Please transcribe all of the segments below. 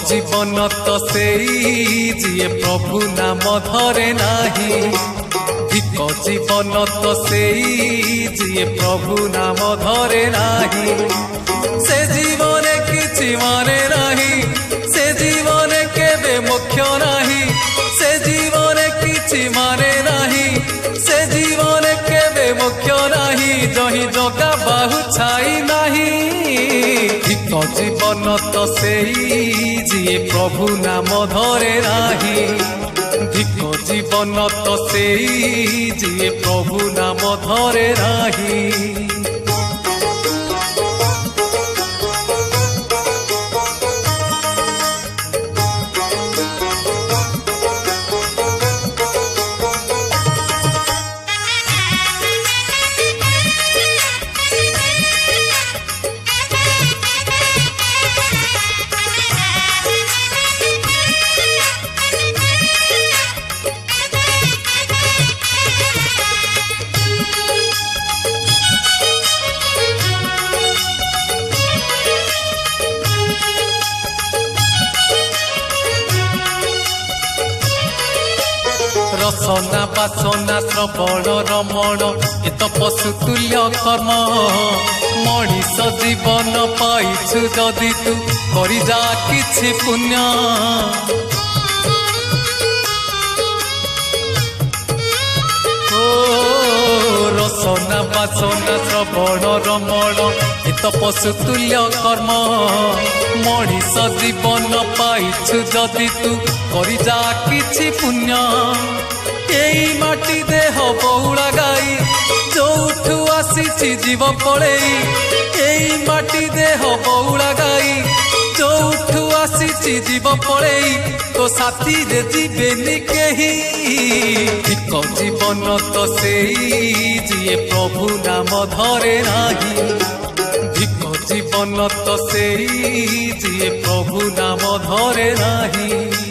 जीवन तो सेई जिए प्रभु नाम धरे नाही। धिक जीवन तो सेई जिए प्रभु नाम धरे नाही। से जीवन किछि माने नाही, से जीवन केबे मोक्ष नाही। से जीवन किछि माने नाही, से जीवन केबे मोक्ष नाही। जही जगा बाहु छाई नाही। धिक जीवन तो सेई जिए प्रभु नाम धरे नाही। धिक जीवन तो सेई जिए प्रभु नाम धरे नाही। रसना बासना श्रवण रमण ए तो पशु तुल्य कर्म। मनीष जीवन पाइछु जदि तू करि जा किछि पुण्य। रसना बासना श्रवण रमण ए तो पशु तुल्य कर्म। मनीष जीवन पाइछु जदि तू करि जा किछि पुण्य। एई माटी देह बहुला गाई जोठू आसीछि जीव पळेई। एई माटी देह बहुला गाई जोठू आसीछि जीव पळेई। तो साथी रे जीवेनि केही। धिक जीवन तो सेई जिए प्रभु नाम धरे नाही। धिक जीवन तो सेई जिए प्रभु नाम धरे नाही।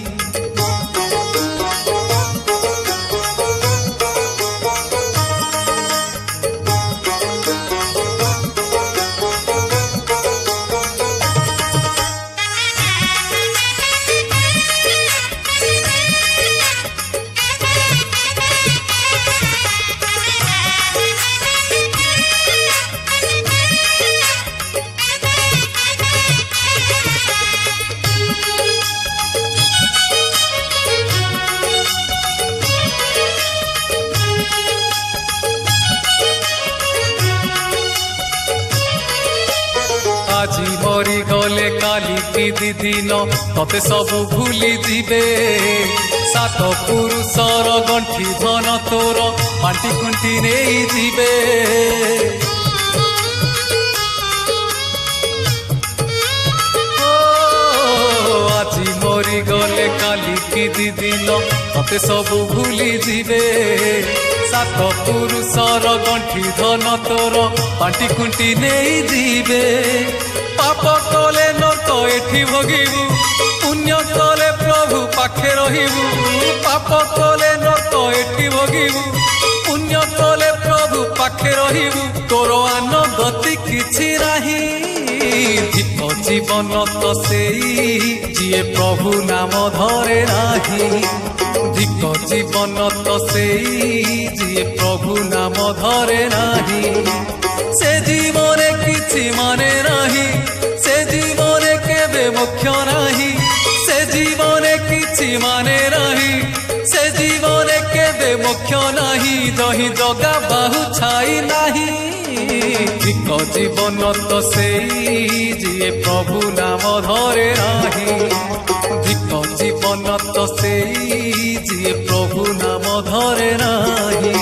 আজি মরি গলে কালি কি দিন ততে সবু ভুলি দিবে। সাত পুরুষর গণ্ঠি ধন তোর বান্টি কুণ্টি নেই দিবে। আজি মরি গলে কালি কি দিন ততে সবু ভুলি দিবে। সাত পুরুষর গণ্ঠি ধন তোর বান্টি কুণ্টি নেই দিবে। পাপ কলে নরক এঠি ভোগিবু, পুণ্য কলে প্রভু পাখে রহিবু। পাপ কলে নরক এঠি ভোগিবু, পুণ্য কলে প্রভু পাখে রহিবু। তোর আন গতি কিছু নাহি। ধিক জীবন তো সেই যিয়ে প্রভু নাম ধরে নাহি। ধিক জীবন তো সেই যিয়ে প্রভু নাম ধরে নাহি। সে জীবনে কিছু মানে নাহি, সে জীবনে কেবে মোক্ষ নাহি। সে জীবনে কিছু মানে নাহি, সে জীবনে কেবে মোক্ষ নাহি। জহি জগা বাহু ছাই নাহি। ধিক জীবন তো সেই যিয়ে প্রভু নাম ধরে নাহি। ধিক জীবন তো সেই যিয়ে প্রভু নাম ধরে নাহি।